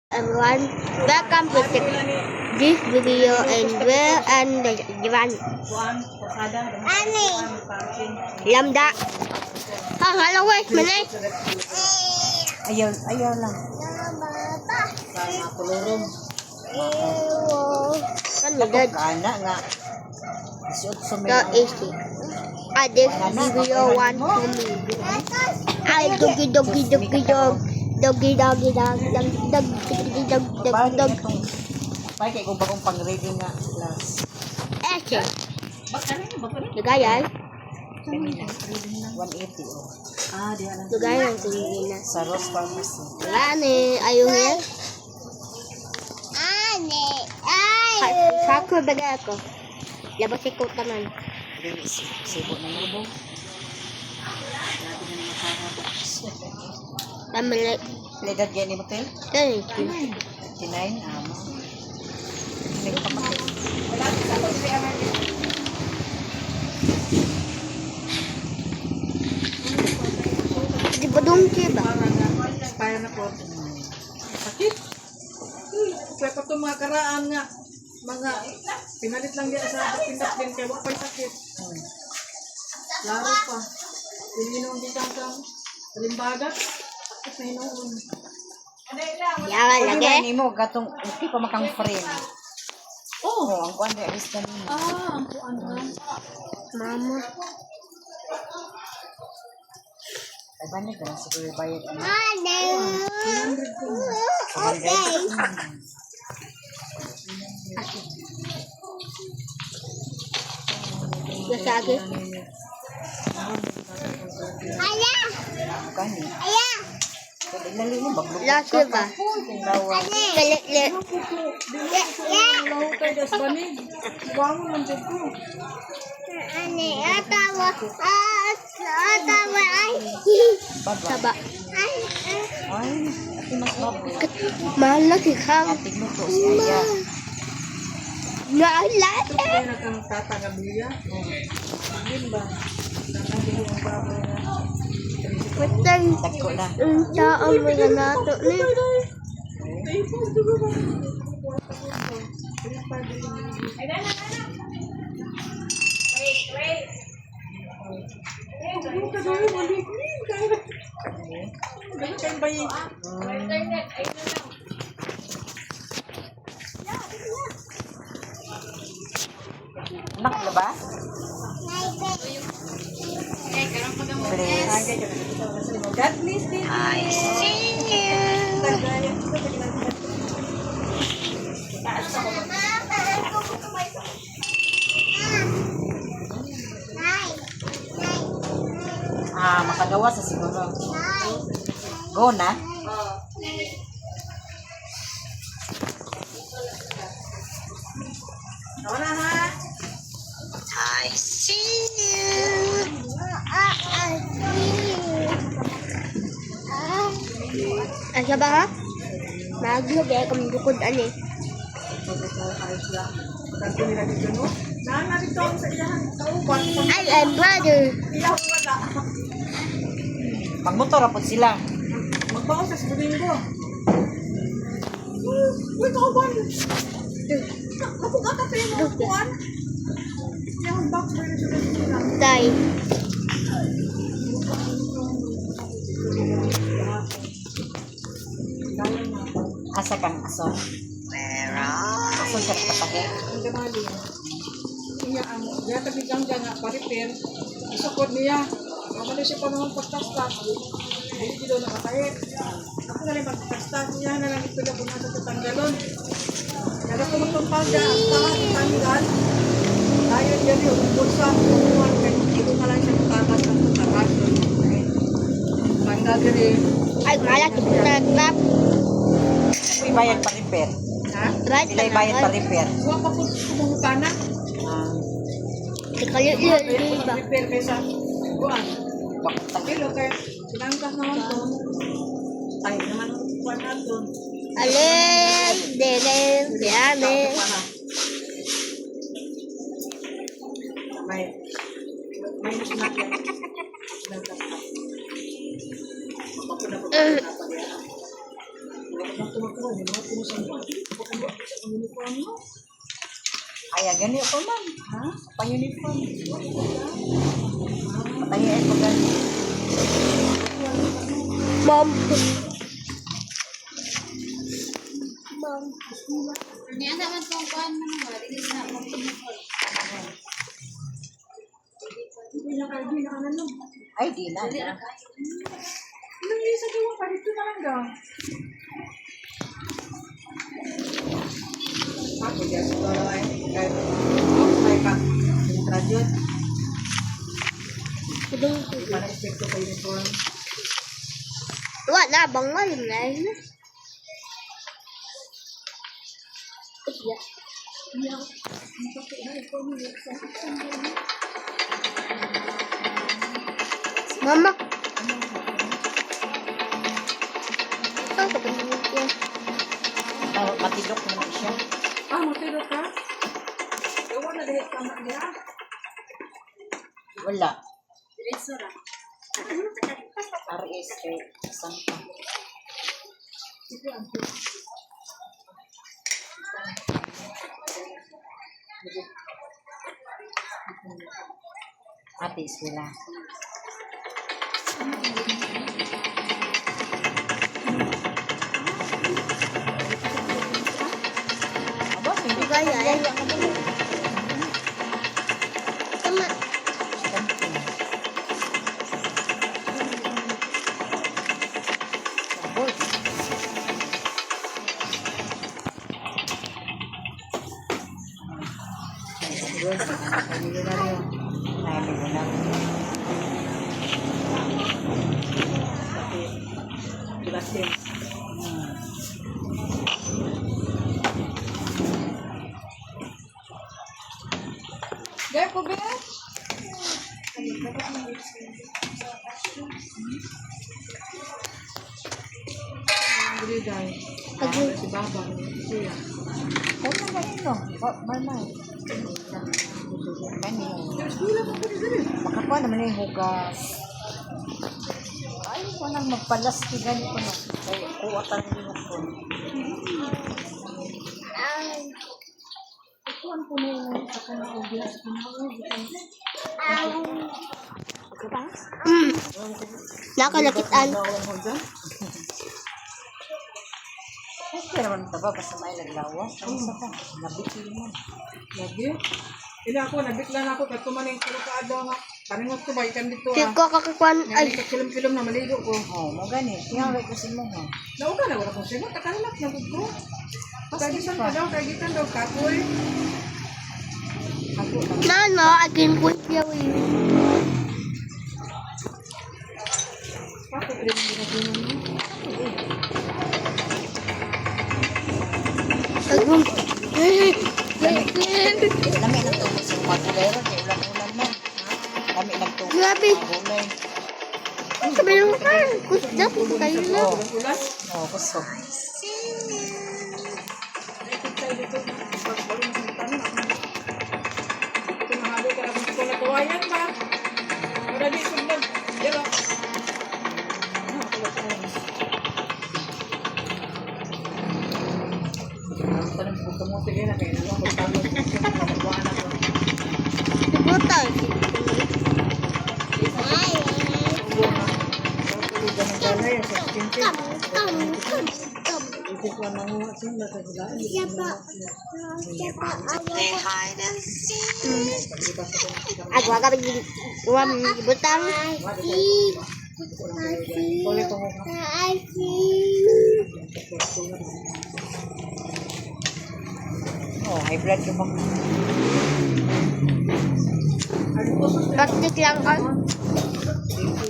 Everyone, welcome to this video and where and the Divan Lambda. Hello, wait, manay. Ayaw lang. Sama kulurong. Kan medad. Kana nga. Isuot sa The easy. This video one for me. I doggy. Doggy. Pay kay kung bagong pang-ready nga class. Okay. Lugayan. 180 oh. Diyan lang. Lugayan ang tingin na. Sa Ross Pharmacy. Wala ni. Ayaw niya. Sako bagay ako. Labas ko tanan. Dili sibo na mo. Tamili. Ledad gani mo tay? Thank you. 39 amo. Hindi ko pa makita. Di ba dungki ba? Kaya na po. Sakit. Kaya pa itong mga karaan nga. Mga pinalit lang yan sa pindak din kaya wala pa'y sakit. Laro pa. Pininom din kang limbaga. Sakit na hinoon. Yawan Pwede lagi. ni mo gatong hindi pa makang frame. Oh, ang kuan dai is kanina. Ang puan na. Mama. Ay bani ka siguro bayad ang Gasagi. kani. Pwede na limo baglog. Laki ba? Tindawa. Kalit. Laho kay das banig. Bangon lang dyan ko. Saba. Ay, ati mas baboy. Mahal lagi kang. Ating luto siya. Naalat. Kaya nagkang tatagabiya. Yun ba? Tatagabiya ang baboy na. Patay. Dagko na. Unta ang mga nato ni. Nak na ba? Please. God bless you. I see you. Makagawa sa siguro. Go na. Wala ha. I see you. Asa ba ha? Maglog eh kung bukod ani. Ay, I'm brother. Pagmotor apod sila. Magbawas sa domingo. Uy, kauban. Kapag ata tayo mga kuwan. Yung box mo yung sulat. Tay. Asa kang aso. Aso sa patake. Ang gamali. Iya ang ya tabigang nga pa-repair. Isukod niya. Kamali siya pa naman pagtastas. Hindi dito nakatahit. Ako na rin pagtastas niya na lang ito na kung nasa tatanggalon. Kaya kung magtumpalda ang tanggal. Dahil yan yung bulsa kumuhan kaya dito na lang siya matakas ng tatakas. Tanggal rin. Ay, malaki nagtap. May bayad pa repair. Ha? Right Sila bayad pa repair. Huwag pa kumuhuta na. Ikalit di ba? Repair kaysa kuhan. Bakit Pero kaya sinangkas naman to. Tayo naman kuhan natin. Alin, delen, yane. May snack yan. Sinangkas na. Ay, gani ko man. Ha? Pang-uniform. Patayin ko gani. Mom. Niya naman kung kuhan mo naman, hindi na mag-uniform. Ay, di na. Ilang isa gawa pa dito na lang daw. Ako dyan siguro ay kahit may ka intradyot. Di pa na-expect ko sa uniform. Wala, bangal na yun. Mama. Ito, kapag yan. Matidok naman siya. Ah, matiro ka? Gawa na dahil ka niya. Wala. Diretso ra. RS kay Santa. Ate sila. Aba, hindi ka Gaya, eh. Tama. Jelasin. Gaya po ba yan? Hindi dahil. Si Baba. Siya. Ano ba ino? Marmay. Kani. Makakuha naman yung hugas. Ay, ko nang magpalastigan ko na. Kaya kuwatan nyo ko. Ikuan ko na yung sa kanang hugas. Nakalakitan. Ay, naman taba. Basta may naglawas. Ano sa ka? Nabitin mo. Lagi. Ila ako, nabitlan ako. Kahit kumaning kulo ka adaw nga. Kaningot ko ba? Ikan dito Kaya ko kakakwan. Ay, Ay, kakilom-kilom na maligo ko. Oo, mo ganit. Kaya rin kasi mo ha. Nauga na wala kong sinot. Takalak na ko. Kagitan pa daw. Kagitan daw. Kapoy. Ako lang. nano, agin ko yaw yun. Kapoy rin yung ginagawa mo. Agum. Lami ng tubig sa mga gulero. Kaya ulan-ulan na. Lami ng tubig. Grabe. Mga gulay. Ang sabi mo ka. Kusda po kayo na. Ulan. Oo, gusto. Ito mahalo ka na kung nagawayan ba? Para di ko mag... Yelo. Ang tanong ko kamuti kaya na kaya na ako talo. Nagawa na ko. Sibutan. Aku agak begini. Uang butang. Oh, high blood ka ba? Praktik lang kan.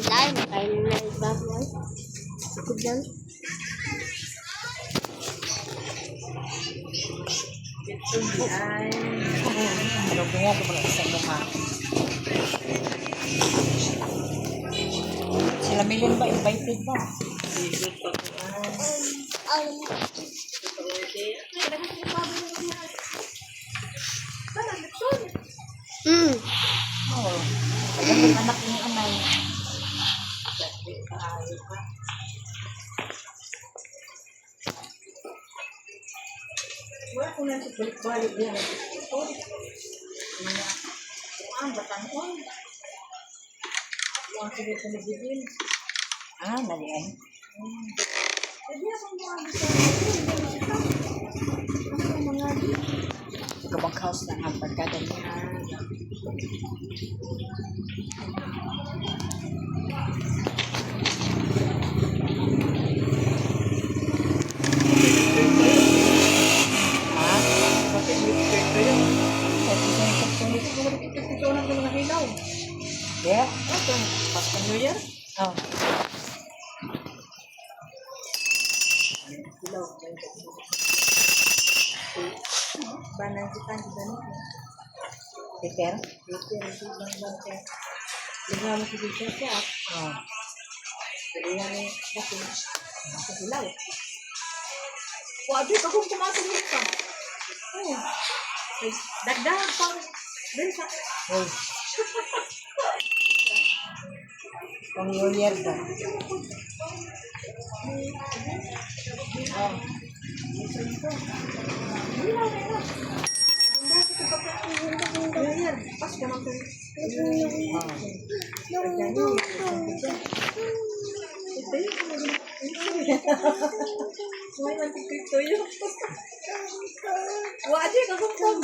Lain kain na iba mo. Kudan. Ano bungo ko pala sa mukha? Sila million ba? Invited ba? Oo. Ang anak ni anay. Wala ko na sa balik-balik yan. Ito. Mga, batan ko. Huwag sige sa nagigil. Nalian. Pwede akong mga gusto. Ano mga Kabang house na ang pagkada niya. bakit ito yun? Ito na ko mga hilaw. Yeah? Ito, Pasko New Year. Oh. Hilaw. Banan kita di dalam. Peter? Itu yang itu bang. Dengan kita siap. Oh. Jadi yang bakit hilaw. Waduh, aku kumain dito. Oh. Dagdag pang bensa. Uy. Pang New Year ba? Oh. Pas ka naman Semua nanti kripto yun. Wajib ka kung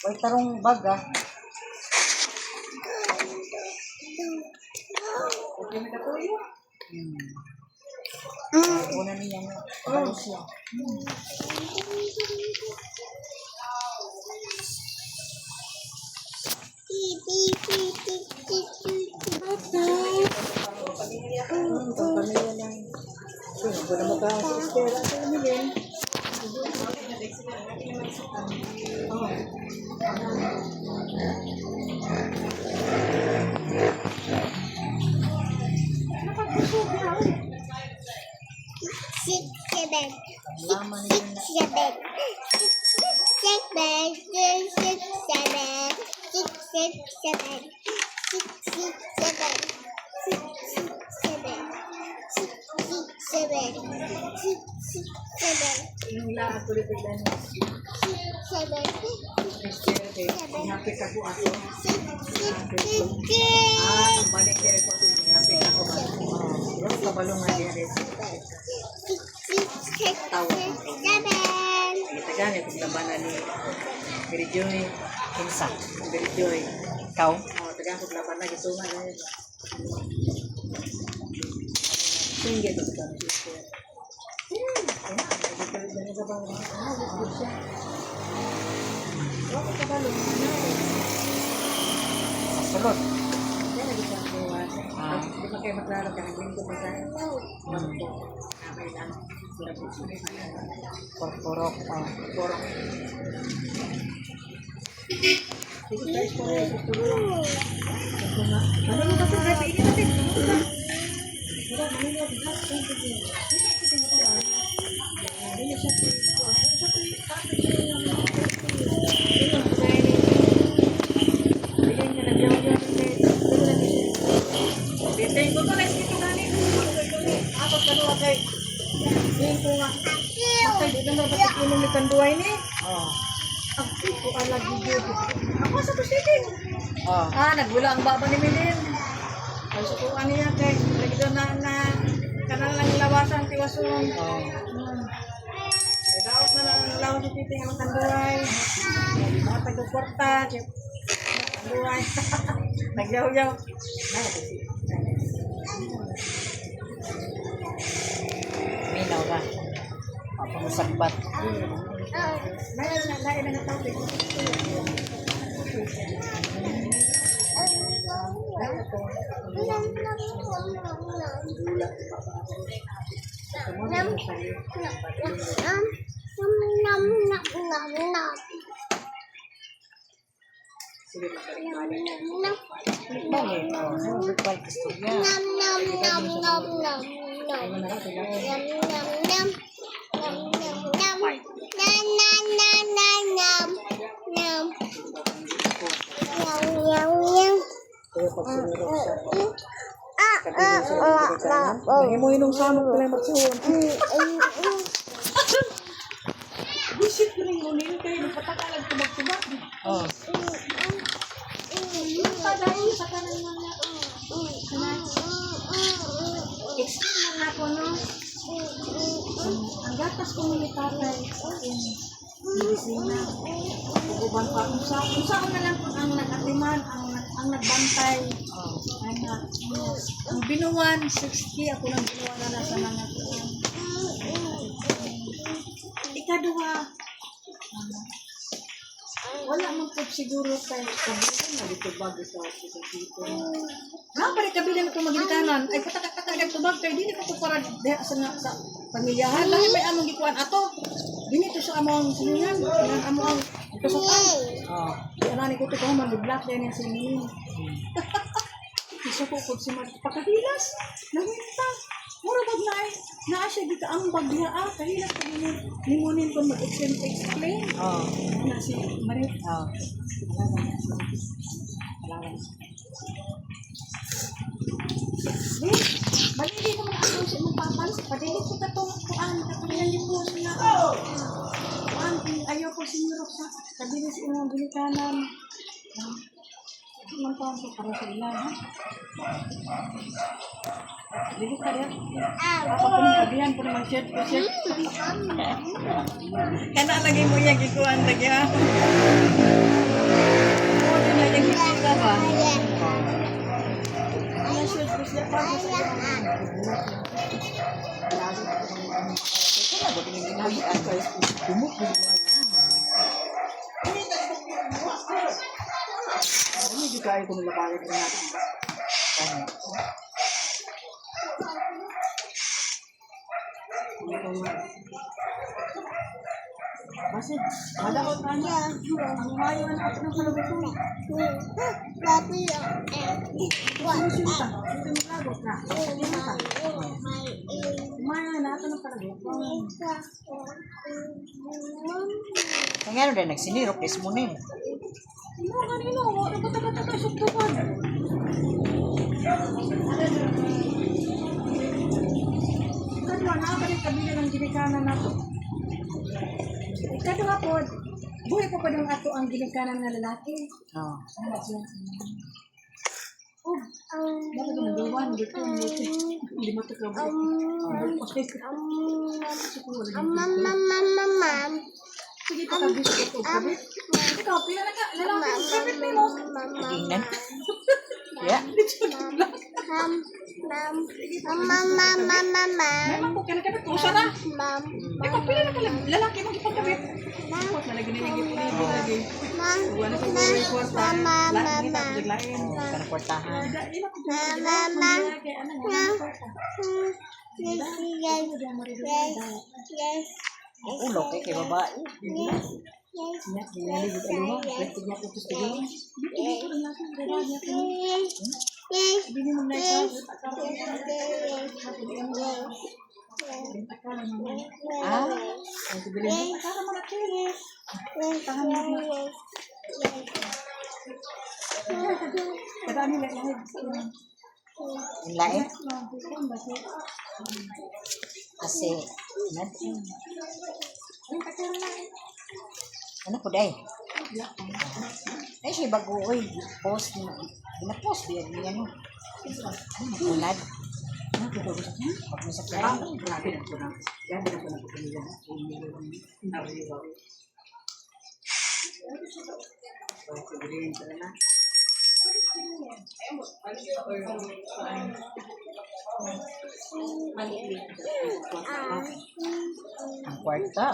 Uy, tarong bag ah. okay na katuyo. Una niya nga. Halos siya. Pamilya lang. Kung na magka-sister at pamilya. Six, seven. Laman niya na. Seven. Six, seven. Six, seven. Six, six, seven. Six, six, seven. Six, six, seven. Six, six, seven. Six, six, seven. Yung lahat ko rin lang. Six, seven. Hinapit ako ako. Six, six, six, Ang balik niya ako. Hinapit ako. Pero kabalong nga niya rin. six, six, six, seven. Itagan ito labanan ni Mary Joy. Kinsa. Mary Joy. Ikaw? Tagaan ko labanan na ito nga. Singgit ito ka. Sa sulod. Di ba kayo maglalaro ka ng linggo mo sa Porporok. porong. Ano mo kasi grabe ini natin? Oh. Ako sa tusitin. Oh. Nagula ang baba ni Milin. Ay, sukuan niya kay nagdo na kanang lang lawasan tiwasong. Oh. Daot na lang lawas ni Titing ang tanduay. Mga tagporta, tanduay. Nagyaw-yaw. Minaw na. Papamusagbat. Lain na topic. Bakit? Oh, verbal gusto niya. Lagi mo inong samot ko lang magsuhon. Oh. Padayon sa kanan mga. Explain lang ako, no? Ang gatas ko ni tatay. Medisina. Uban pa. Unsa ko na lang ang nag-atiman, ang nagbantay. Oh. Ang binuwan, 60. Ako lang binuwan na nasa mga ikaduha. Wala man po siguro tayo kabilin na dito bago sa dito. Balik kabilin ko magilikanan. Ay katakatag tubag kay dili ko para diha sa pamilyahan. Lahi may among gikuan ato. Dili to sa among siningan. Yan among kasukan. Oh. Di anani ko to ko man black din yung siningan. Iso ko si pagkadilas. Nawinta. Mura bag na siya dito ang bagya kahilas ko limunin ko mag-explain. Oh. Na si Marit. Oh. Malili ko mga ano siya magpapan. Padili ko katong kuan. Kapilan yung po siya. Kuan, ayaw ko sinurok sa kabilis yung bilikanan. Mantawan ko para sa ilan, ha? Dili ka rin. Ako po ng kabihan po naman shirt ko shirt. Kana lagi mo yung gikuan lagi, ha? Oo, din na yung gikuan ba? Ano shirt ko siya? Paano sa hindi kaya kung labanan na natin. Kasi, madakot na niya. Ang mayo na ako ng kalabot ko. Susunta. Ito yung lagot na. Mayo na ako ng kalabot ko. Kaya ano din, nagsinirok, is mo nin. Ano kanino? Ano ba taga-taga suktukan? Kadwa, nakabalik kabila ng ginikanan na to. Kadwa po, buhay pa pa ng ato ang ginikanan ng lalaki. Oh. Oh, bakit naman gawan? Dito, lima to ka ba? Sige, pakabis ko. Kabit? Ikaw, pila na ka. Lalaki, kabit mo. Tingnan. Yeah. Memang po, kabit. Usa na. Ikaw, pila na ka. Lalaki, magipagkabit. Tapos, nalagyan na yung ipilibo lagi. Wala ko ko yung kwarta. Lahat kita ko jaglain. Kanang kwartahan. Hindi na ko jaglain. Kaya ano nga, kwarta. Ulo kay babae. Ah, yung lain. Kasi, ano po day? Ay, siya bago, oy, post, pinapost, biyan niya, ano, ulad. Pag nasa kaya, ang kwarta.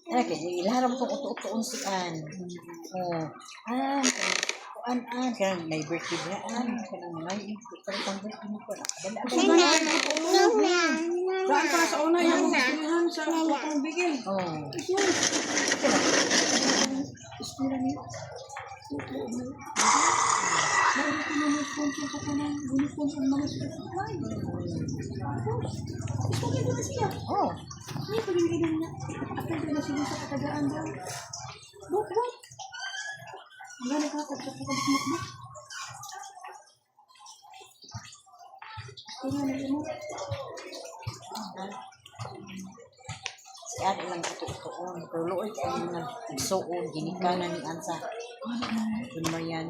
Ay, kaya ilaharap ko uto-utoon si Ann. Oh, Ann, Ann, kaya may birthday na Ann, kaya may parang birthday mo ko na. Daan pa sa una yung pilihan sa wakang bigil. Oh. Ispira niya. Meron ko na may sponsor ka pa ng uniform ang mga sponsor. Sponsor na siya. Oh. Ay, pag-ibigin niya. Kapag na sila sa katagaan daw. Buk. Ang gano'n ka, pagkakabit mo. Si Ate lang katutuon. Pero looy ko ang mga igsuon, ginikanan ni Ansa. Kunmayan.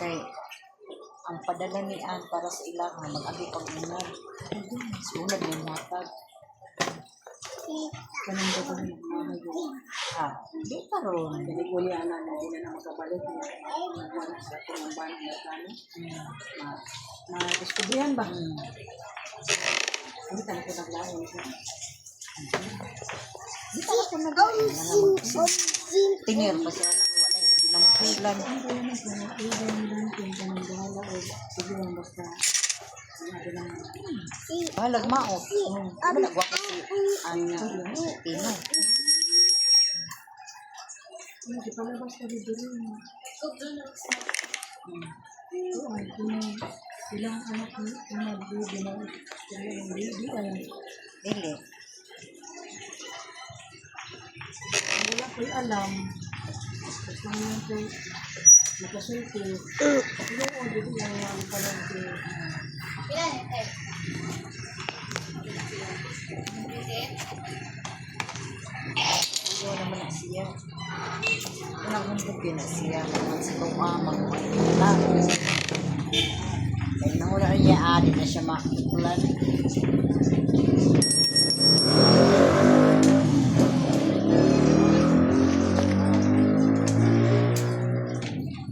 Kay, ang padala ni An para sa ilang mag-abi pag-unag. Sunod yung matag. Kanang ba kung magmamayo? Di karon. Hindi ko niya na hindi na makabalik. Wala sa ating ang banang na kano. Ma-discoveryan ba? Hindi ka na ko naglaho. Di ka ako nag-aaral. Tinir pa siya ng wala. Lampulan. Balag mao. Balag wako si Anya. Tino. Hindi pa labas ka dito rin. Ilang anak ni baby na yung baby ay Dili. wala ko'y alam. Kasi ngayon ko'y nakasulti. Pero ang dito yung mga pala Ayaw naman na siya. Naghundog yun na siya. Naman sa tumamang tao. Kaya nang wala niya anin na siya makikulan.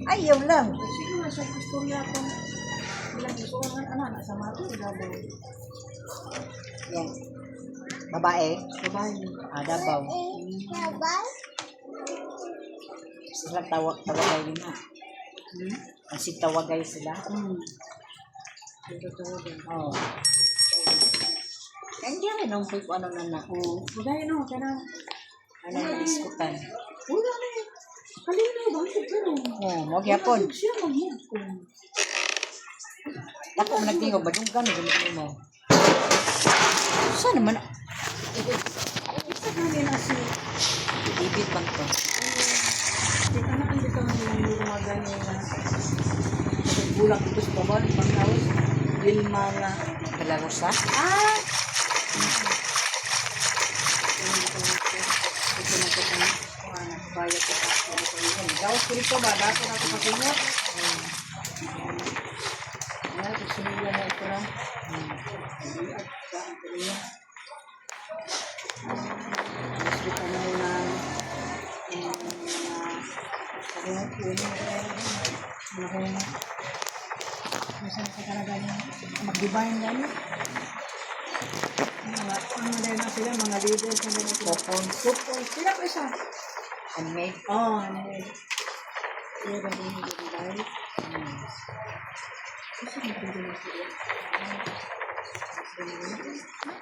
Ayaw lang. sino na sa istorya ko. Ilang gusto ko nga anak sa mga ito. Yan. Babae. Babae. Dabaw. Sila tawagay din ha. Kasi tawagay sila. Ito din. Oo. Kaya hindi rin ang po ano na na. Babae no, kaya na. Ano na diskutan. Wala na eh. Kalina, bakit ka no? Oo, magyapon. Siya mag-move. Ako ang nagtingaw, badong gano'n gano'n mo. Saan naman? Isa kami na si Ibig bang to? di ka na andito yung mga ganyan na bulak dito sa bawal, pangkawas, Vilma na. Belarosa? Ito na po kami. Bayad ko sa gawas ko rito ba? Dako na ito pasingot. Ayan, gusto nila na ito lang. Gusto ko na muna mag-divine gani. Ano na yun sila, mga leaders na ganito. Popon. Sila pa isa. Handmade? Oo, ano yun. Sila ba din yung divine? Kasi hindi na sila.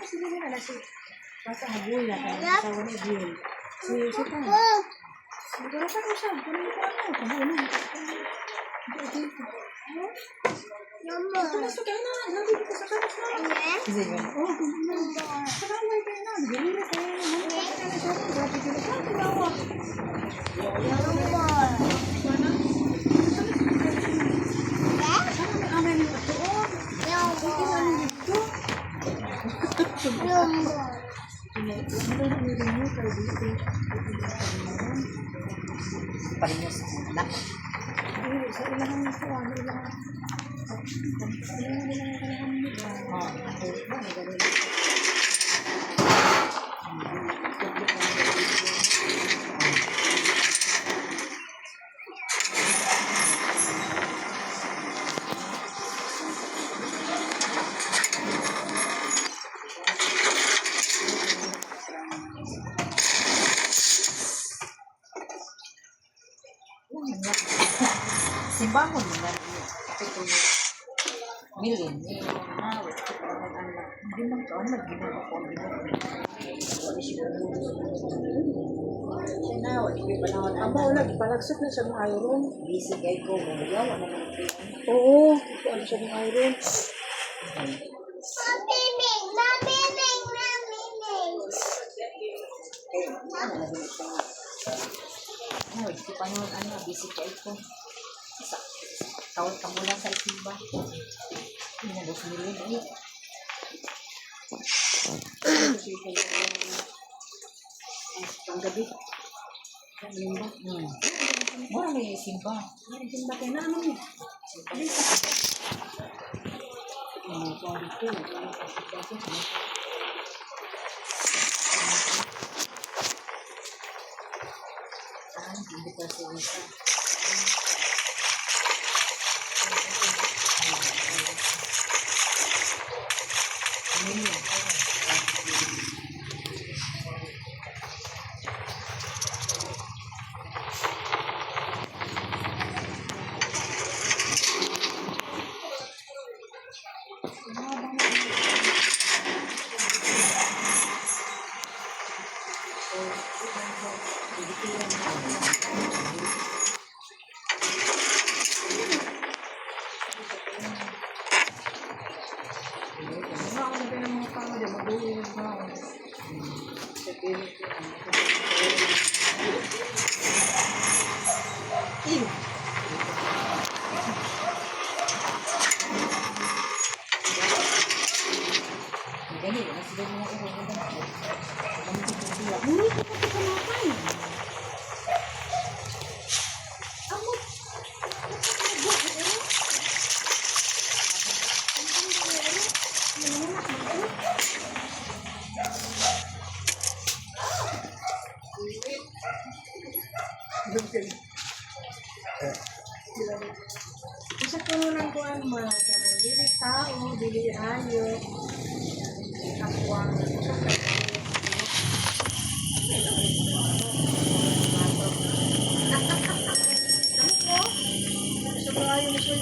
Kasi hindi na si Basta Habuya, kaya asawa ni Bill. Si Tan. Siguro pa ko siya. Kung ano ko ano, kabunan. Ito na sa kayo na. Nandito ka sa kanas na. Kasi yun. Oo, karamay kayo na. Gawin na kayo. Manipag ka na siya. Grabe ka na siya. Tinawa. Sana may amay ng patuon. Hindi na ang dito. Parinyos anak. Sa ilahan nito, ano ilahan? Si Bangon nila. Ito yung million. Hindi man ka. Ano nag-ginawa ko? Wala siya. Siya na. Wala siya pa na. Aba, wala. Palagsak na siya ng iron. Busy kay ko. Wala na naman. Oo. Ano siya ng iron? Ano, hindi pa naman busy kay ko. Tawag ka mula sa isimba. Pinalos million ulit. Ang gabi. Mura may isimba. Ang simba kayo na ano eh. Hindi ka sa isa. Ano ako na ng mga tao dyan, mag-uwi ng tao. Sa pilit ko. Gani, mas doon mo ako ganda. Isa ko nung ko ang mga kanang dili tao, dili ayo. Kapwa. Sobrang ayaw mo siya.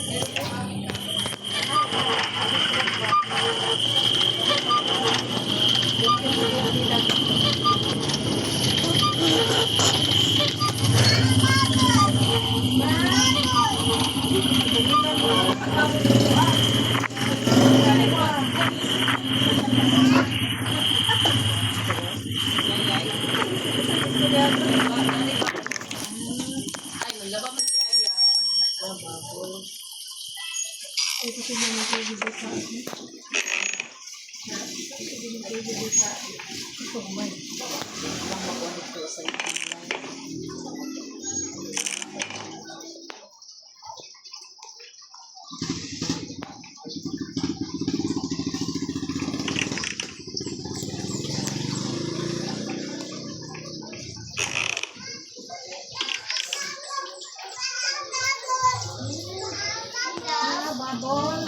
Babol.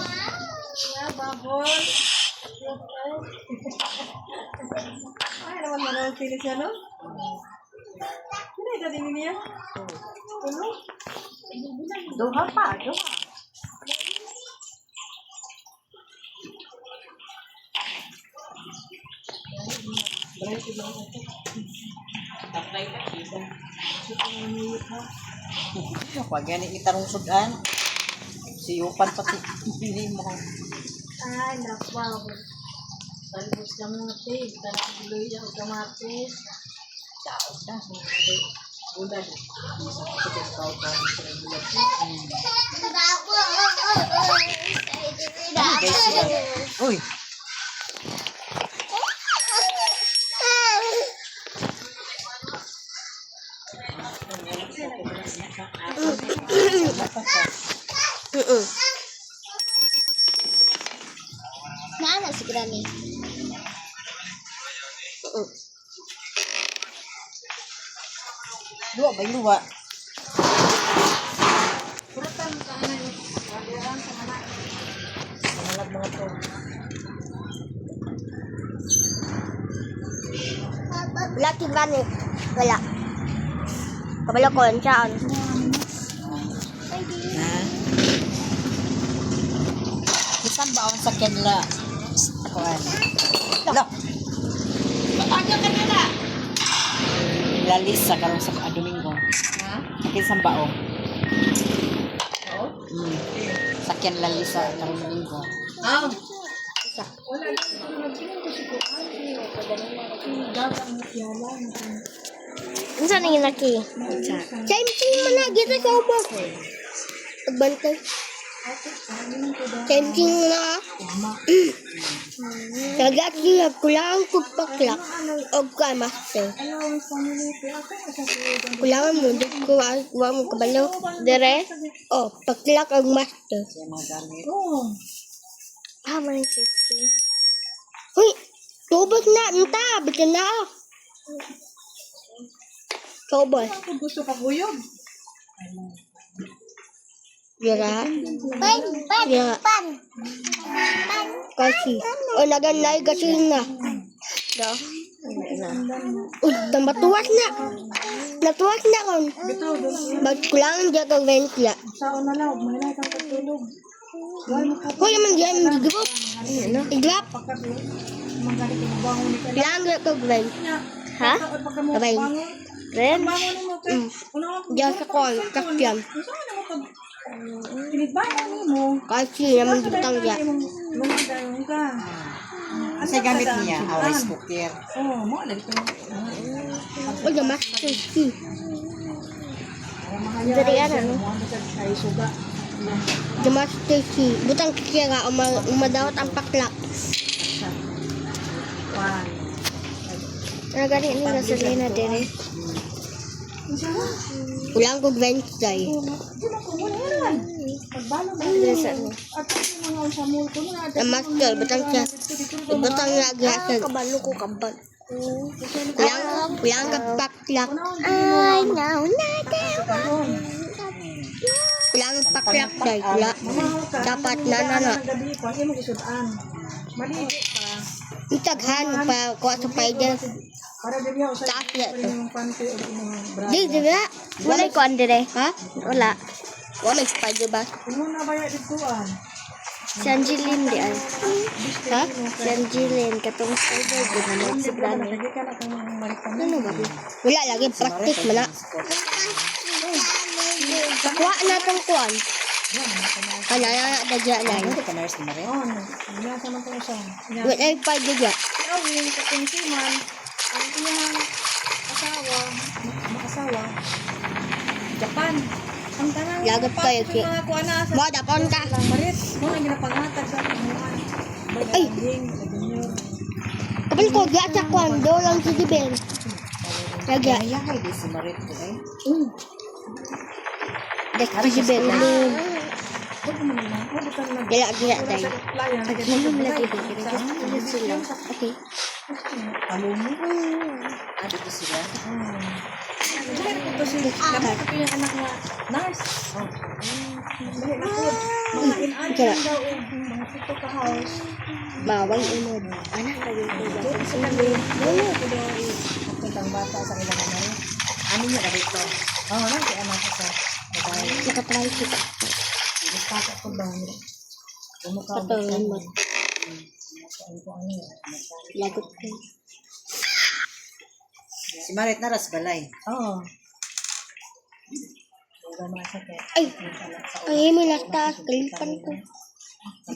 Ya, babol. Ay, naman manood sila siya, no? Ano ito din niya? Ano? Duha pa, duha. Wag yan itarong sudan. Siyupan pati pili mo. Ay, napabol. Talbos ka mga tape. Talbos tuloy ako kamatis. Ciao na. Ulan. Guys, sila. Uy, Mana si Granny? dua ba luwa? Puratan ka na yun. Pagyan sa anak. Mangalab mga to. Wala si Granny. Wala. Kabalo ko lang siya. Ha? Bisan ba ang sakyan la? Kuan. Lo. Patagyan ka na na! Lalis sa karong sa Domingo. Ha? Sakyan sa bao. Oo? Sakyan lalis sa karong Domingo. Ah. Wala na. Nagsinan ko si Kuan. Dagang mutiyala. Ano na yung laki? James, mo na. Gito sa ubos. Pagbantay. Changing na. Kagat siya, kulangan ko paklak. O ka, master. Kulangan mo, di ko wa mo kabalo. Dire? O, paklak ang master. Siya mga gamit. Oo. Ah, man safety. Uy, tubos na, nta, bitin na. Tubos. Kung gusto ka buyog. Dira. Dira. Kasi. O, naganay kasi na. Do. Uy, matuwas na. Natuwas na kon. Bitaw, doon. Magkulangan dyan kang ventla. Sao na lang, mahinay kang pagtulog. Wala mo ka Uy, naman dyan, mag-drop. I-drop. pagkat magalit yung bangon ni ka. Kailangan dyan kang vent. Ha? Pagka mo Kabay. bangon, Ren? bangon mo te. Una ka Diyan sa kon, kakyan. Saan na mo pag pinigbangon mo? Kasi naman dutang dyan. Ang sa gamit niya, rice cooker. Oo, mo alam ko. Uy, naman safety. Dari ano? Mo ano sa ay suga. Naman safety. Butang kikira, umadawat ang paklak. One. Nagari ni Rosalina dire. Kulang ko vent day. Di ba ko mo yan? Pagbalo ba? At yung mga usamul ko na. Na master, butang siya. Butang lagi asan. Kabalo ko kabal. Kulang ka paklak. Ay, now, kulang paklak day. Dapat na. Gabi pa, siya mag-isudan. Maliit pa. Itaghan pa ko sa spider. Para dili ako sa Taas na to. yung panty o yung bra. Di, di ba? Wala ko dire. Ha? Wala. Wala spider ba? Kung na ba yung dituan? Si Angeline di ay. Ha? Si Angeline, katong spider. Di naman si Granny. Lagi ka na kang marikpan. Ano ba? Wala lagi, practice mo na. Kuha na itong kuhan. Kaya na dyan na Ano ka nurse na rin? Oo, nasa man ko siya. Wait, ay pa dyan. Awin, katong siman, ang iyang asawa, Japan. Ang tanang Lagot kayo, pasok ng mga kuha na sa Mo, dapon ka. lang marit. Mo na ginapanghatag sa kamuhan. Ay. Naging Kapag ko, dyan sa kuhan, doon lang si Dibel. Lagi. Kaya kay di si Marit ko eh. Dek si Dibel. Huwag mo naman. Huwag ka naman. Dila, dila, tayo. Playa. Pag-hilom lagi ba? Ano sila? Okay. Talo mo? Ah, dito sila? Ito si Lamay ko yung anak na nurse. Dali na po. Mga in-anin Kaya. daw mga sito ka house. Bawang unod. Anak, lagi ko ba? Doon sa kami. Doon ko daw puntang bata sa ilang ano. Ano niya ka dito? Oo, lang kaya anak ko sa babae. Nakatry ko. Basta ko ba? Bumukha Patawin mo. Ano ko ano. Lagot ko. Si Marit na ras balay. Oo. Wala masakit. Ay! Ay, may laktas. Kalipan ko.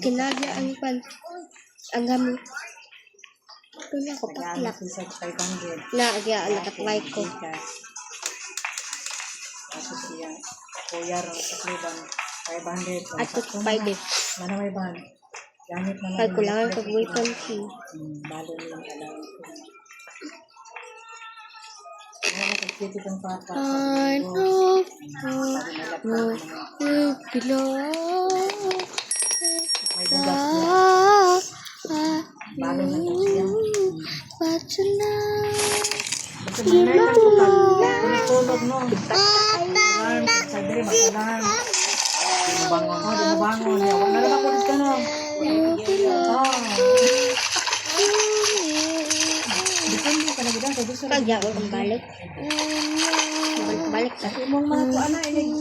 Kinagya ang pan. Ang gamit. Ito na ako paklak. Nag-ano sa 500. Nagya, nakatry ko. Kaso siya, kuya ron sa kliban, 500. At ito, spider. Mana may ban. Gamit na Kaya kulangan ko weapon key. Balo niya yung alam ko. Ano nagkikita ng pata. I know you belong. May bugas niya. Balo na lang siya. But tonight, Basta may lang ko pag natulog no. Alarm, sa diri mag-alarm. Bangon. Oh, di mo bangon. Huwag na lang ako dito no. Oh. Depende ka na gudang. Kaya gusto pag ako kang balik. Balik ka. Kasi mong mga kuana, inig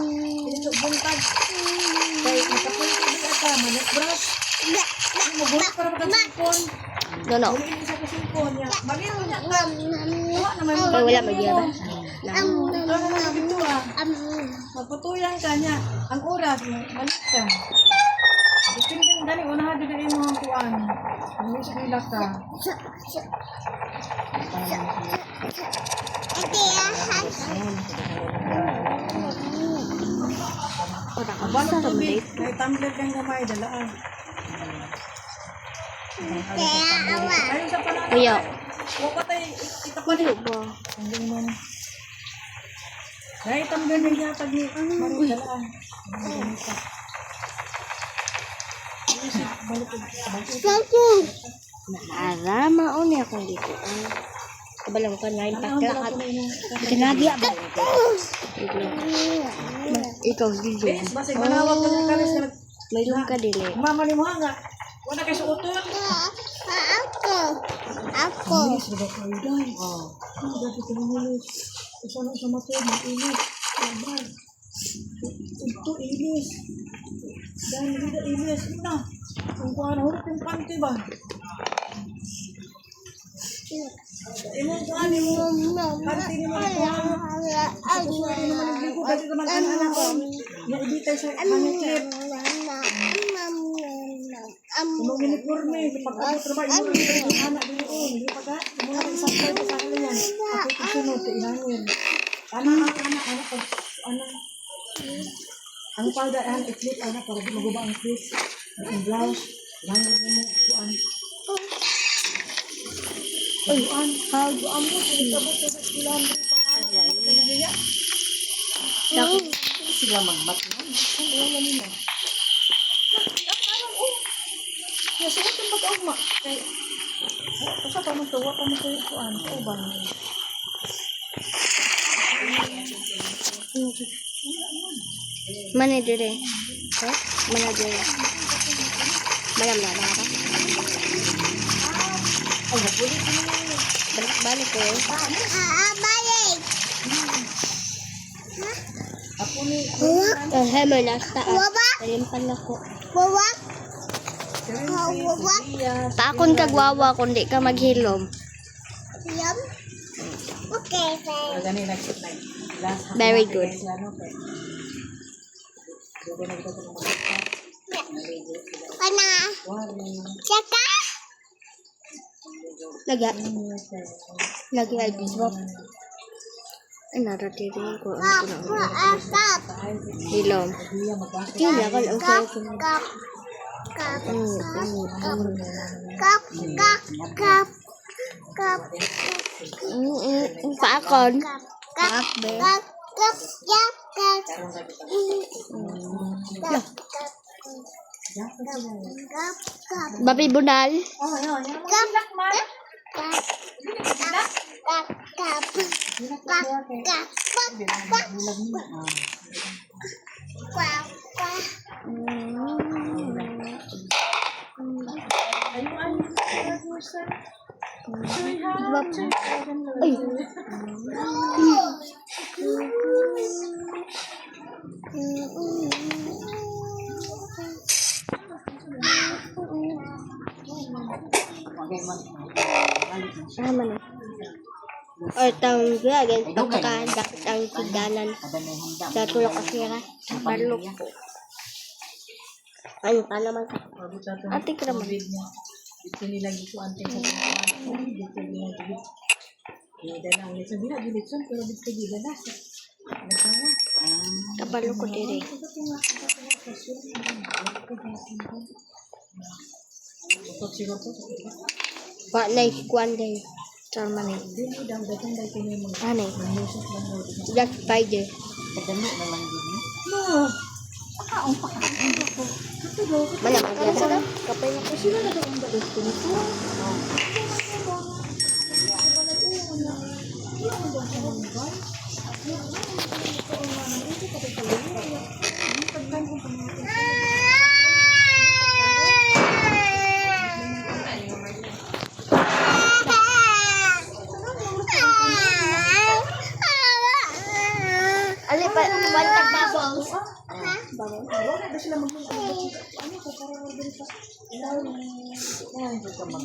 buntag. Kaya nakapunti din ata, manag-brush. Mabuhat para magkasipon. No. Uliin sa kasipon niya. Malito niya ka. Tawa naman mo. Ay, wala magyaba. Ito na lang dito ah. Magputuyan ka niya. Ang oras, malik ka. Depende na dali, unahan din yung mga kuan. Ang isip nila ka. Otak. Ang balot tubig. May tumbler kang gamay, dalaan. Ayun sa panahon. Kuya. Huwag ka tayo, ito pa Kuya rin. ba? Hanggang man. Ay, tumbler na yatag ni Marie, dalaan. Arama o niya kung dito. Kabalang ka na yung paklakat. Kinagya ba? Ikaw, dito. Basta manawag ka na kalis ka. Mayroon ka dili. Mama ni mo nga. Wala kayo suoton. Ako. Ilis, diba ko yun? Oo. Dapat ko namulis. Isa na sa matod, mag-ilis. Sabar. Ito, ilis. Dahil hindi ilis. Ina. Kung kuha na hulap yung panty ba? Imong kuhaan mo. Panty ni mo na kuhaan mo. Sa kusuhin naman ang ligo. Dati naman ang anak ko. Naibitay sa hanging clip. Imong uniforme. Kapag ako trabaho, imong uniforme yung anak din yun. Hindi pa ka? Imong na isang tayo sa akin yan. Ako isunod sa ihangin. Anak. Ang pagdaan, i-clip anak para di maguba ang clip. Ang blouse. Ihangin mo kuhaan. Kuhaan. Kuhaan mo. Itabot ko sa silang. Sila magbat na. Ano naman nila? Sige itong pag-augma. Kasi pa mong tuwa pa mong tuwa kuhaan. Kauban. Mana dire? Mana dire? Malam na ba? Ay, napulit mo. Balik ko eh. Balik! Ako ni... Hey, may nasta. Talimpan ako. Takon ka gwawa kung di ka maghilom. Okay, thanks. Gani next time. Last Very good. Tsaka? Lagi ay diswap. Ay, naratiri ko. Ano ko na. Hilom. Hindi ako lang sa ito. Paakon. Paakbe. Babi bunal. Oh, yun. Yan mo silak man. Ay. Tama na. Or taong gagan pagkakadakit ang siganan sa tulok asira. Barlok po. Ano ka naman ka? Ate ka naman. Dito nila dito ang tingin sa kuhaan. Dito nila dito. Gida lang. Dito nila dito. Pero dito gida na. Nagsawa. Kabalo ko dire. Ito siguro po. Wa na ikwan day. Charma na. Dito daw. Datang daw kini mo. Ano? Manusok lang mo. Jack Spider. Kadami na lang din. No. Mana maganda. Kapay na po sila na daw ang dalos ko nito. Ali pa bantag babong. Wala na sila mag-ano ko para din sa yan ko ka mag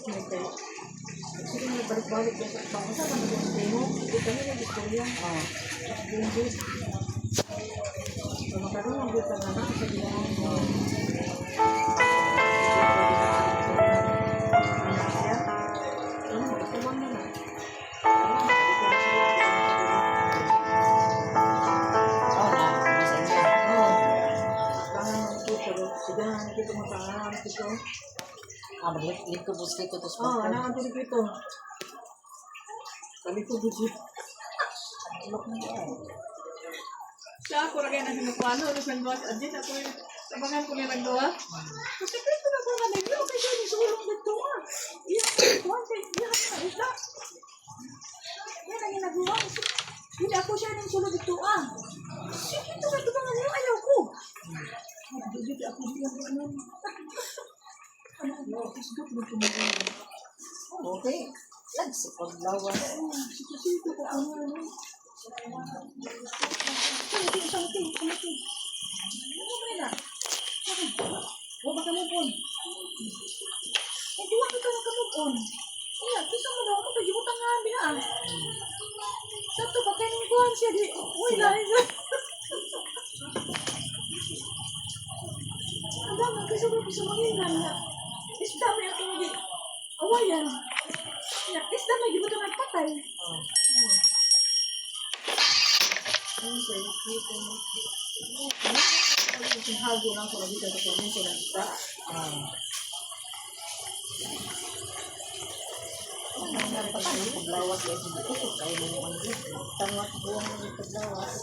niya kayo. Sige na balik-balik yan sa bangsa sa mga demo. Hindi kami nag-istorya. Bungkus. So, makaroon ang gusto na natin sa ginawa mo. Anak siya. Ito lang na na. Sige na, nakikita mo sa anak dito. Balik ko bus dito tapos Oo, anak dito dito. Sabi ko, busi. Siya ako rin ang sinukuano, tapos nagbawas adjust ako yung sabangan ko yung nagbawa. Kasi ito na ba na nagbawa, kasi yung sulong dito ah. Iya, kuwan kay iya na isa. Yan ang ginagawa. Hindi ako siya ng sulong dito ah. Sige, ito na ito na ngayon, ayaw ko. Hindi ako yung ano. Okay. Lags sa paglawas. Sito ko ano. Huwag ka mo pon. Hindi wag ka mo pon. Iya, kisa mo daw ako kay utang nga binaan. Sakto pa kay ning kuan siya di. Uy, lain. Ang kisa mo bisa mangingan na. Isda mo yung hindi. Awayan. Ya, isda mo yung buto nagpatay. Hago lang ko dito sa probinsya ng isda. Paglawas yan dito. Kaya mo yung ano. Tangwat buwang yung paglawas.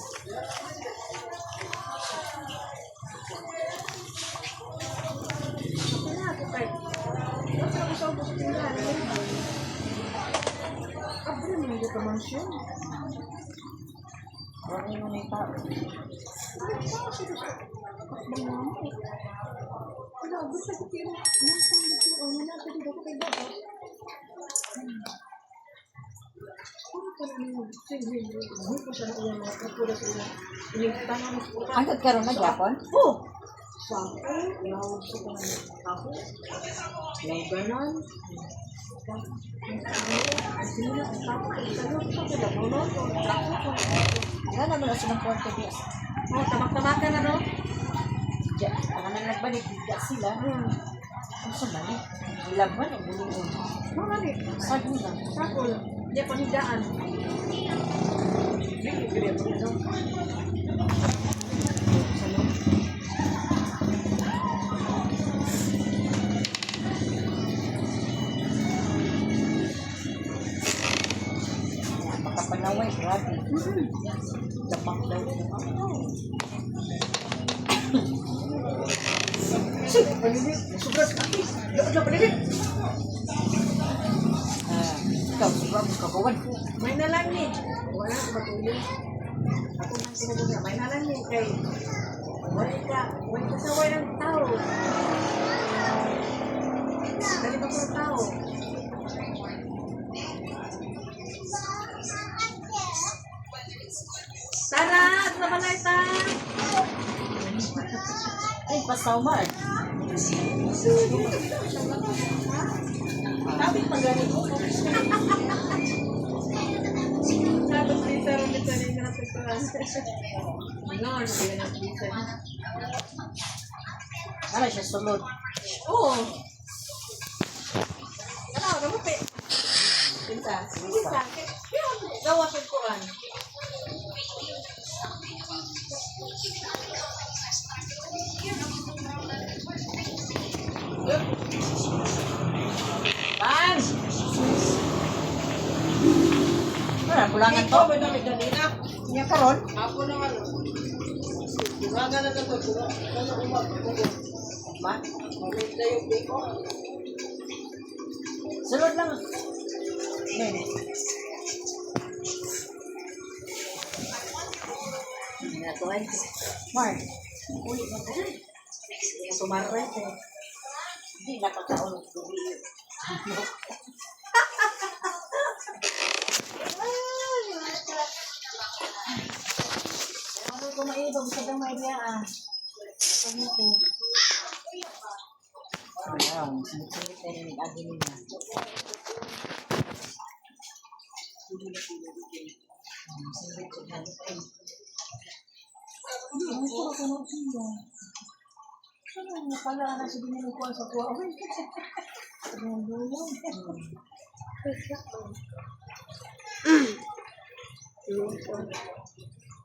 Kaya ako kay. What's up sa ubos ko na? Abro mo yung dito mansyon. Marami mo na yung tao. Wala, gusto ko kaya mansyon dito. O, yun natin dito ko kay Baba. Ano ka na yung sige, hindi ko siya na uyan mga kapula sa uyan. Iligtangan mo sa Hanggang karoon na Japon? Oh! Sako, lawag sa kanang ako. Lawganan. Sino ang sako ko sa iyo? Sa kalabuno? Wala naman ang silang kwarto biya. Oh, tamak-tamakan na no? Ang nang nagbalik, bigla sila. Ano sa mali? Laban ang bulungon. Mga ni, Sabi lang. sako, di panidaan. Bili mo ano? Makapanaway, grabe. Damak daw. Panilit, subras kaki. Yo, panilit. Ikaw, sobrang kabawan. May nalang ni. Wala ko matulog. Ako man sinabi may nalang ni kay. Wala ka sa way ng tao. Dali ba sa tao? Tara, ito naman na ita. Ay, pasawman. Sabi pag ganito ko. Tapos dito rin dito rin na pagkuhan. Ngayon, hindi na dito. Ano siya, sulod. Oo. Ano, gamuti. Pinta. Pinta. Gawa sa kuhan. Bang! Wala, kulangan to. May damit na nina. Niya karon. Ako na ano. Umaga na ito. Ano umaga? Ba? Mamit na yung biko. Sulod lang. Ngayon. Ginatuan. Mark. Ulit na ko. Sumaret eh. Hindi nakakaulog. Ano kumaibog sa damay niya ah. Wow, sumit-sumit na yung agi nila.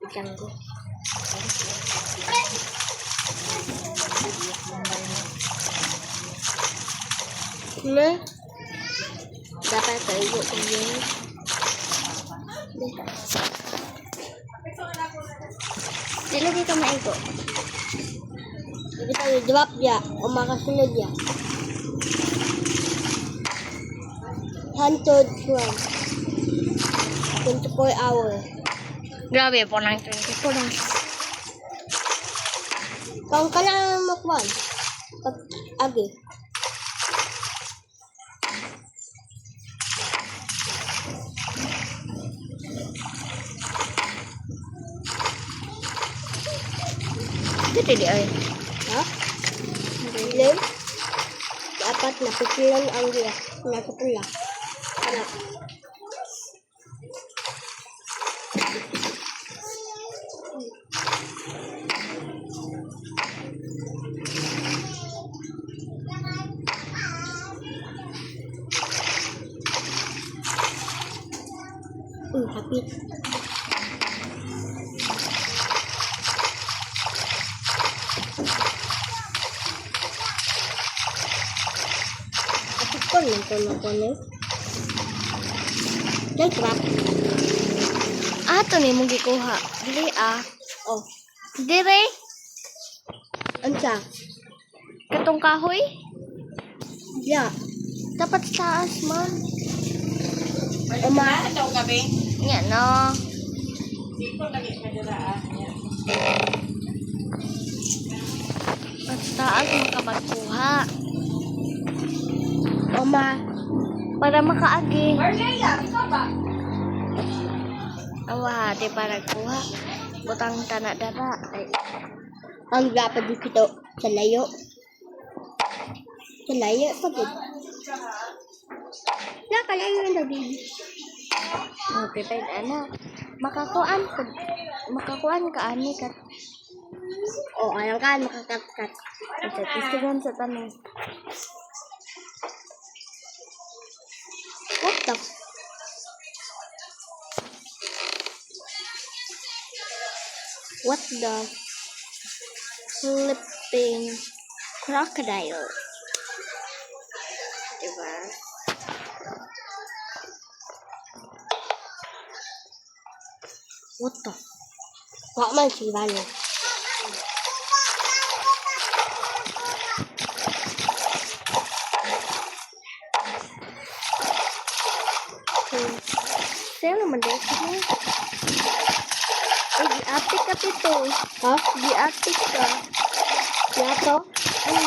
Ikan ko. Ne? Dapat tayo ko yun. Sino kita maigo? Hindi tayo drop ya o makasunod ya. Hunted from 24 hours. Grabe po ng 24 hours. Kung ka na makwan, pag agi. Ito di ay. Ha? Ilan? Dapat napikilan ang dia. Nakapula. Anak. Kapit. Kapit ko lang ito na ko na. Kaya trap. Ito ni mong gikuha. Dili Oh. Dire. Ansa? Katong kahoy? Ya. Dapat sa taas man. Uma. Ito gabi. Yan no. Dito lagi madala. At taas makapagkuha. Oma. Para makaagi. Marlena, ikaw ba? Ang wahati para kuha. Butang tanah dara. Ang dapat dito sa layo. Sa layo pa din. Nakalayo yung nabili. Okay, pa anak. Makakuan ka ani kat. Oh, ayang kan makakat-kat. Ito, tistigan sa tanong. What the? What the flipping crocodile? Diba? What the? Wak man sila niya. Sa'yo naman dahil siya. Eh, di-atik ka pito. Ha? Di-atik ka. Yato?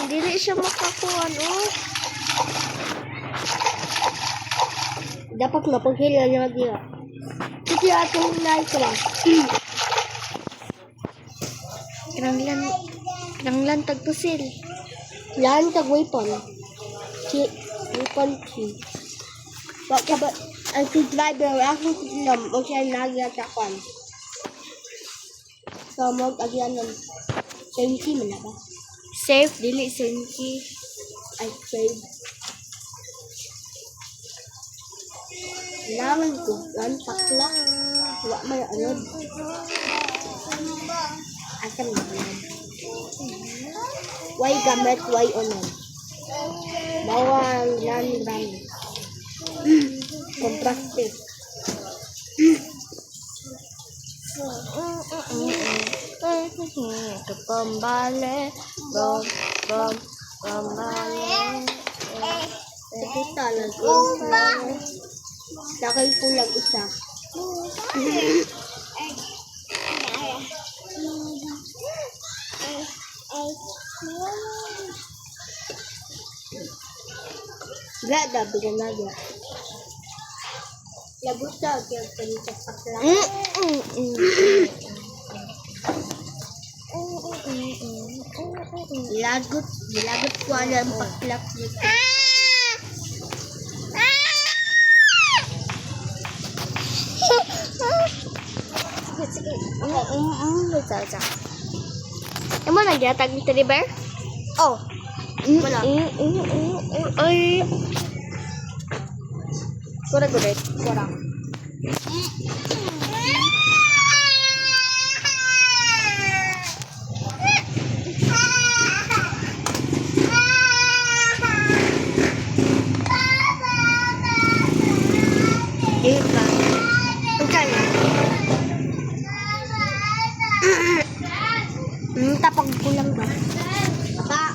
Dili siya makakuha, no? Dapat napaghila niya dia. Kasi atong night ba? Kinanglan tagpusil. Yan tag weapon. Weapon key. Bakit ba? Ang driver, ako silam. O siya nagyatakan. So, mag-agyan ng senki mo na ba? Safe, dili senki. Ay, save. Kailangan ko. Yan, pakla. Wala may anod. Asam na anod. Why gamit, why anod? Bawang yan, rami. Kontrastis. Pambale, pambale. Ito talaga. Sakay ko lang isa. Gada, bigyan na gada. Labot sa kaya panitas pakla. Lagot Nilagot ko alam paklap nito. Sige. Sige. Emo nagyatag ni Teddy Bear? Oh. Wala. Ay. Kurang. Diba? Ang kanya. Tapag ko lang ba? Pa.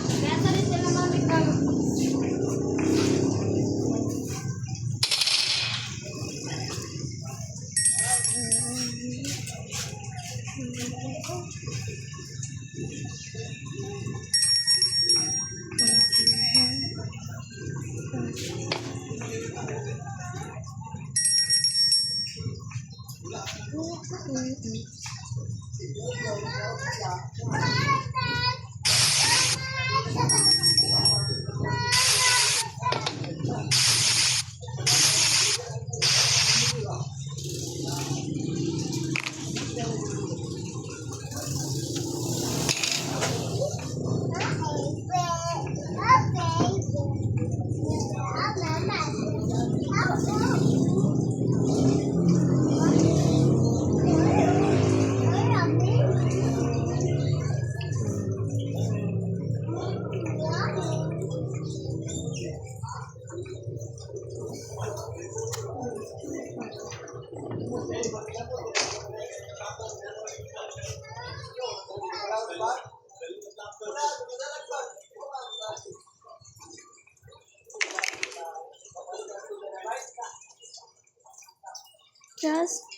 Just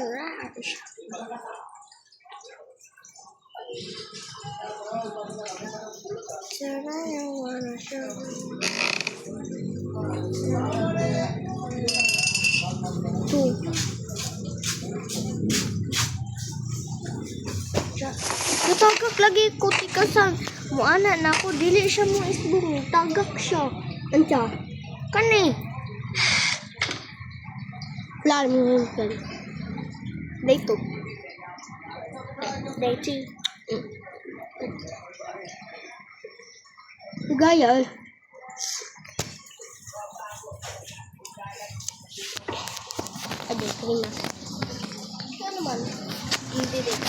rush. Should I wanna show two. Natagak lagi ko tikasan. Muana na ako dili siya mo isbong. Tagak siya. Anja. Kani. Plan mo yun. Day 2. Day 3. Gaya. Ada terima. Ano naman? Hindi din.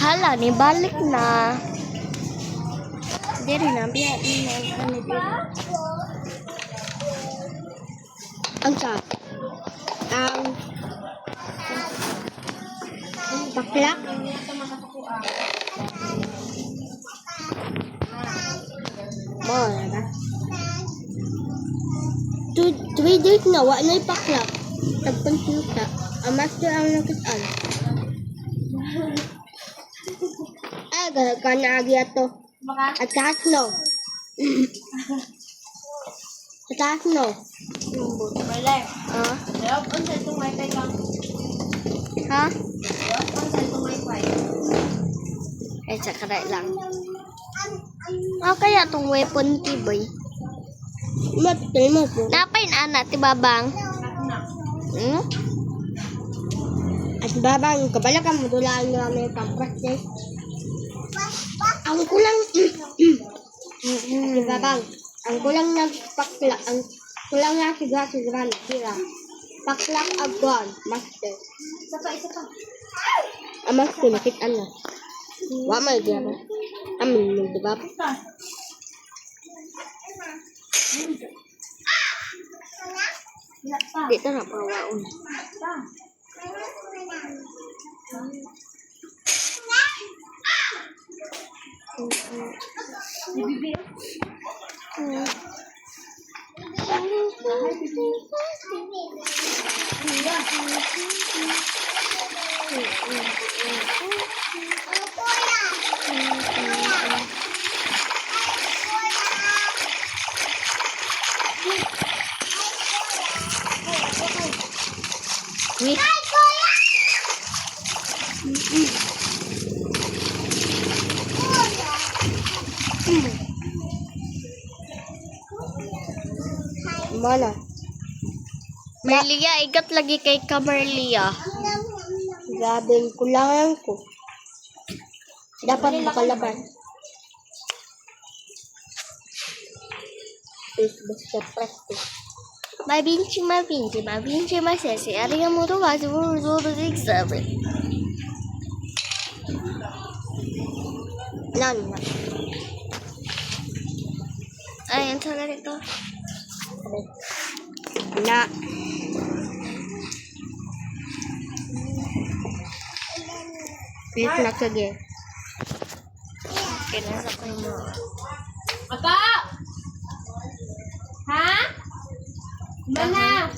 Hala, ni balik na. Diri na biya ni ano diri. Ang sa. Baklak. Bola ba? Tuwi date na wa na ipaklak. Tagpan kita. Amas to ang nakitaan. Kana agi ato. Atas no. Atas no. Wala. Ha? Pero kung sa itong wifi lang. Ha? Kung sa itong wifi. Ay, sakara lang. Kaya tong weapon tiboy. Matay mo po. Napay na anak ti babang. At babang, kabala ka mo dulaan nyo namin yung practice. Ang kulang, babang, ang kulang nagpaklak, ang kulang na siga si Gran, sira. Paklak agwan, master. Isa pa. Ang master, nakitaan na. Wama, di ba? Amin, di ba? Dito na pawaon. Mana? Merlia, ikat lagi kay ka, Merlia. Grabe, kulangan ko. Dapat makalaban. Is basta practice. Mabinchi, masesi. Arigamoto, wazu, examen. Nan. Ay, ang saga nito. Na. Please na sige. Kinasa ko mo. Ata! Ha? Mana?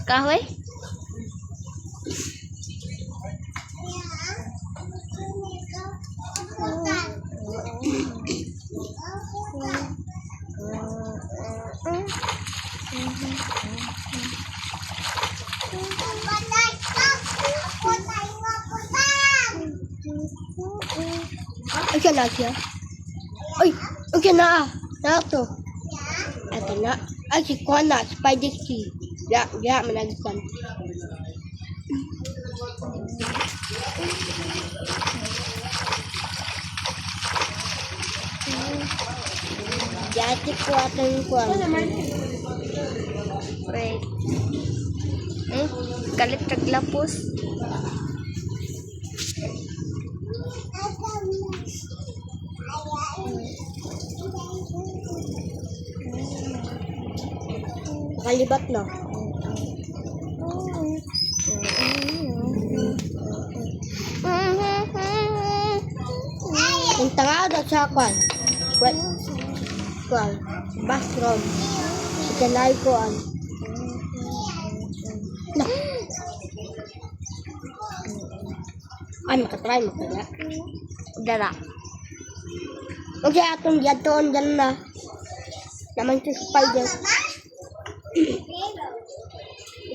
Kahoy? Okay na siya. Ay, okay na. Na to. Ito na. Ay, si Kwana, Spider Key. Ya, managisan. Jati ko atong kwan. Wait. Kalit taglapos. Nakalibat na. Yung tanga daw sa kwan. Kwan. Bathroom. Ikalay ko an. Na. Ay, makatry mo kaya. Dara. Okay, atong dyan dyan na. Naman si Spider.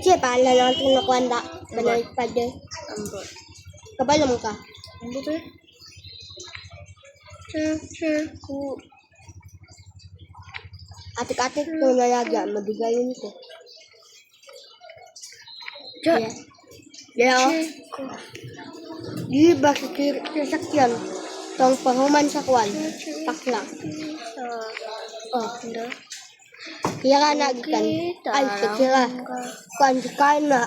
Siya, pala lang itong nakuhanda. Pala si Spider. Ambot. Kabalo mo ka. Ambot eh. Atik-atik ko nalagya. Mabigayin ko. Diyan. Yeah. Di ba sasakyan? Itong pahuman sa kwan. Paklang. Oh. Kaya ka nagikan. Ay, kaya kwan ka na.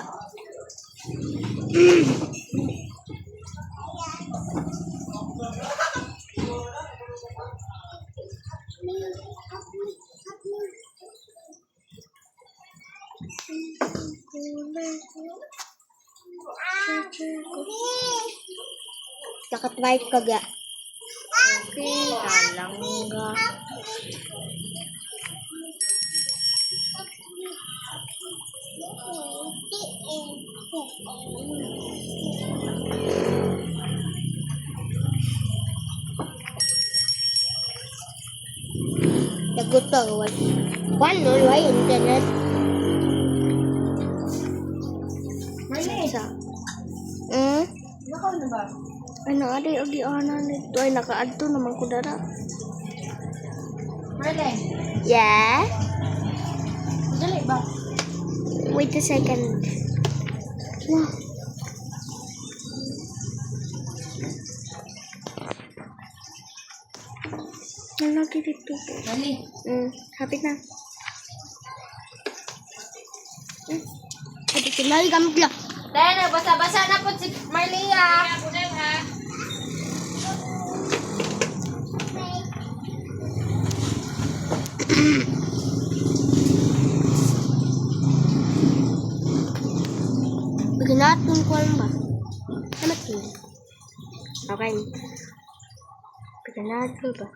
Nakatry ka ga. Okay, kalangga. Naguto. Kwan no, why internet? Marlene, nakaw na ba? Ano, adi, ana nito. Ay, naka-adto naman ko dara. Marlene, Yeah? dali ba? Wait a second. Wow. Ano dito? Dali. Hapit na. Ito kinali kami kila. Dahil nagbasa-basa na po si Marlia. Ginatong ko lang ba? Amat ko. Okay. Ginatong ba?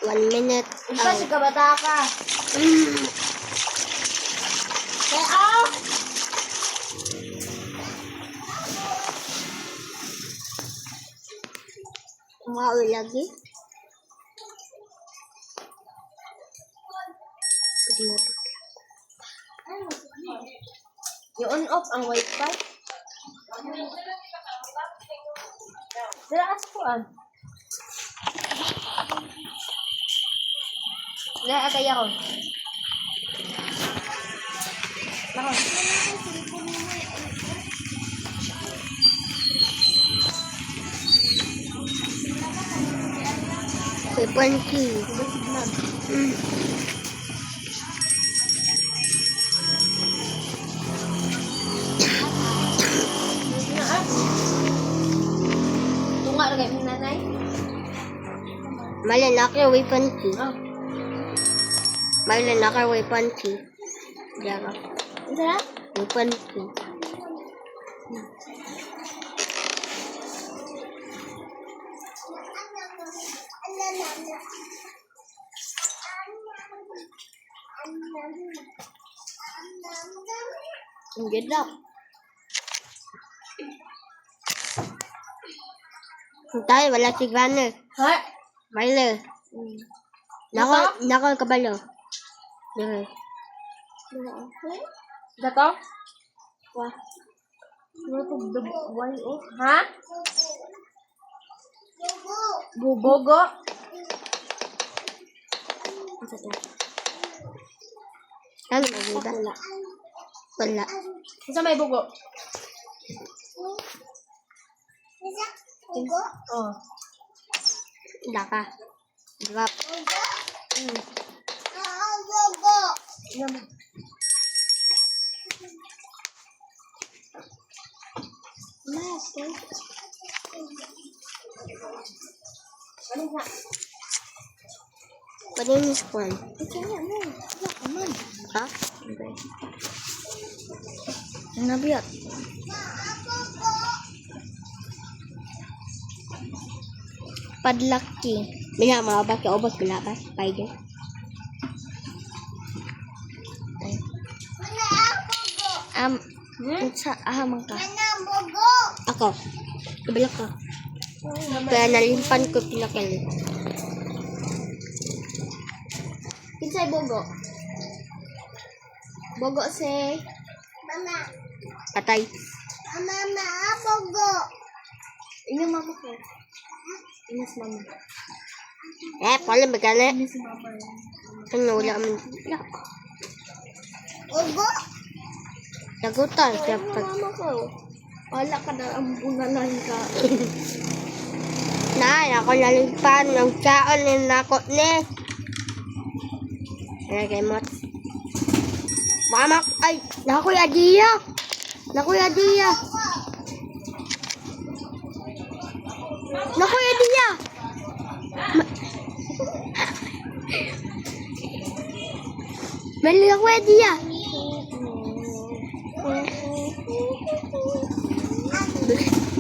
One minute. Isa si kabata ka. Kaya Umawi lagi. Pwede mo. I-on off ang wifi. Dala asukuan. Dala kaya ko. Nako. Panty. Tunga ra kay mong nanay. Mali na kayo way panty. Oh. Mali na kayo way panty. Dara. Isa? Way panty. Ang ganda. Tayo, wala si Granner. Ha? Milo. Nako kabalo. Dere. Dato? Wah. Why oh? Ha? Bubogo. Ano ba diba? Wala. Isa may bugo. Oh. Wala ka. Drop. Ano nga? Pwede yung squad. Ha? Okay. Ang nabiyat. Padlaki. Bila mga baki obos bila pas paiga. Sa ahamang ka. Ako. Kabila ka. Kaya nalimpan ko pinakali. Kinsay bogo? Bogo si Patay. inyong mama ko. Inyong mama. Pala magana. Inyong si mama. Ano wala man. Nagutan. Kaya pag... Mama ko. Wala ka na ang bunalan ka. Nay, ako nalimpan. Ang kaon ni nakot ni. Nalagay mo. Mama, ay, nakuy adiya. Nakuy adiya. Nakuy adiya. Mali nakuy adiya.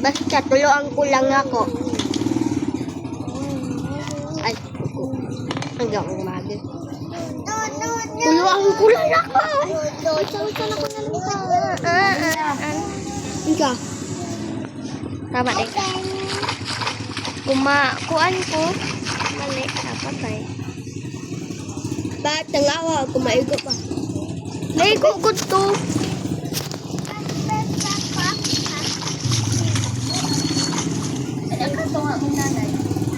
Basta tuloan ko lang ako. Ay, hanggang umaga. Tuloan ko lang ako. Saan ako nalita? Ika. Tama eh. Kuan ko. Mali. Dapat ay. Ba't nangawa? Kumaigo pa. Naigo ko to. Ano ka ito nga mong nanay?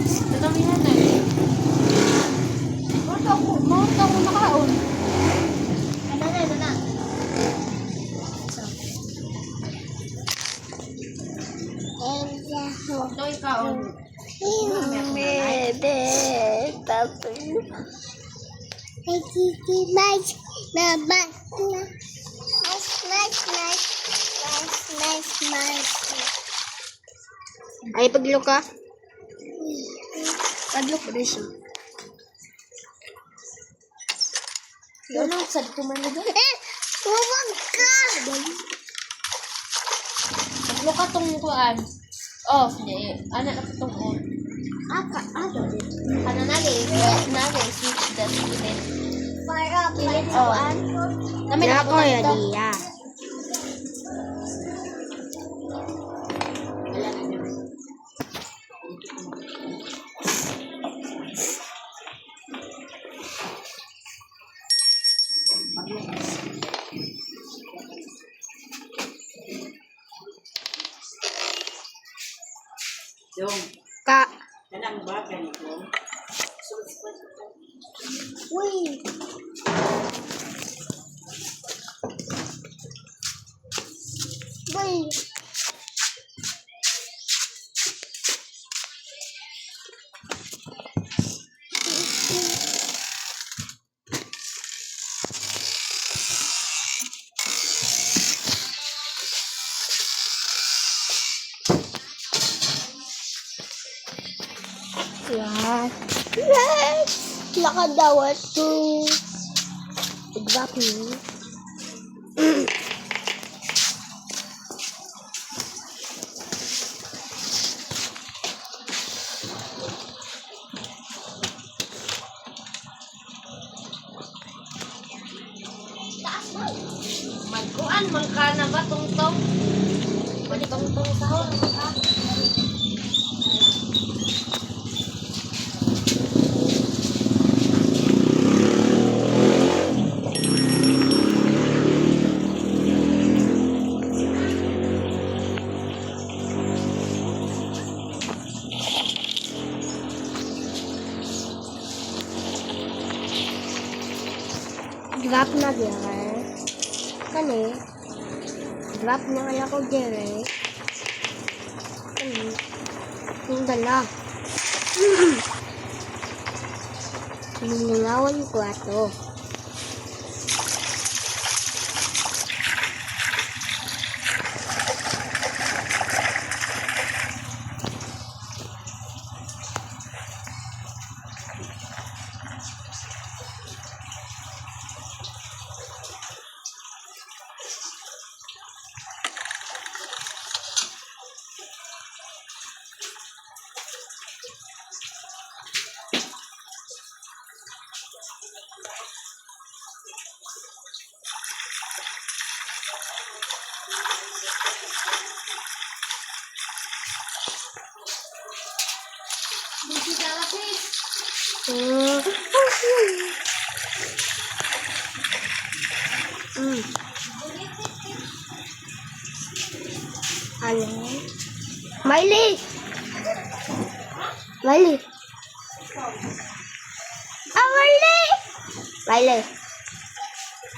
Ito ang nanay. Mahal ako nakaon. Ano na? Ito ikaon. Bebe, papi. Nice. Ay, paglo ka? Paglo ko rin siya. Ano sa dito man nito? Huwag ka! Paglo ka tong kuan. Off di. Ana na tong on. Ano? Ano nali switch the event. Para Pilit sa kuan. Namin Nako, ako ya dito. dia. Uy. Uy. Yes. Yes. Nakadawat to. Exactly. Magkuan, mangka na ba tungtong? Pwede tungtong sahon, mangka. Drop na dire. Kani. Drop na kaya ko dire. Kani. Yung dala. Nilingawan ko ato. Mm. Mm. Ano? Miley! Miley! Ah, Miley! Miley!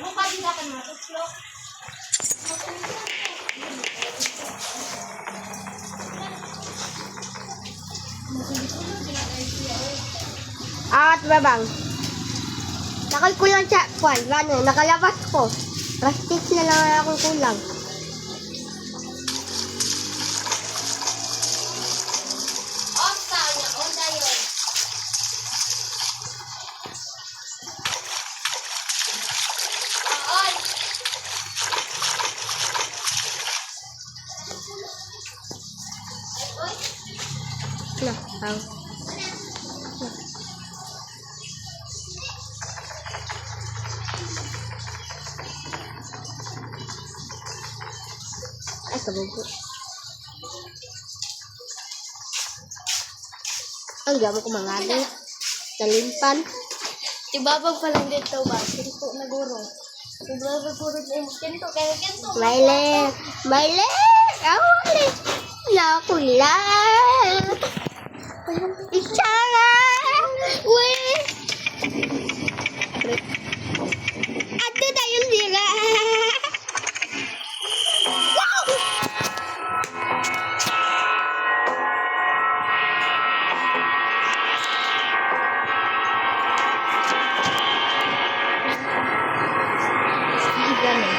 Mukha din akan matuslok. At babang. Nakay kulang siya. Kwan, gano'n. Nakalabas ko. Plastic na lang akong kulang. On tayo niya, on tayo. On. Na, ang. Ay, kabubo. Ang gamo ko mga ado. Nalimpan. Ibabag pa lang dito ba? Kinto na guro. Ibabag puro na yung kinto. Kaya kinto. Miley! Miley! Awali! Nakulang! Isara! Uy! Ato tayong sira! Wow! Igan eh.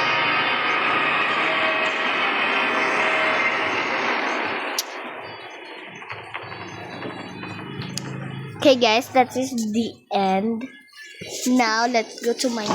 Okay guys, that is the end. Now let's go to my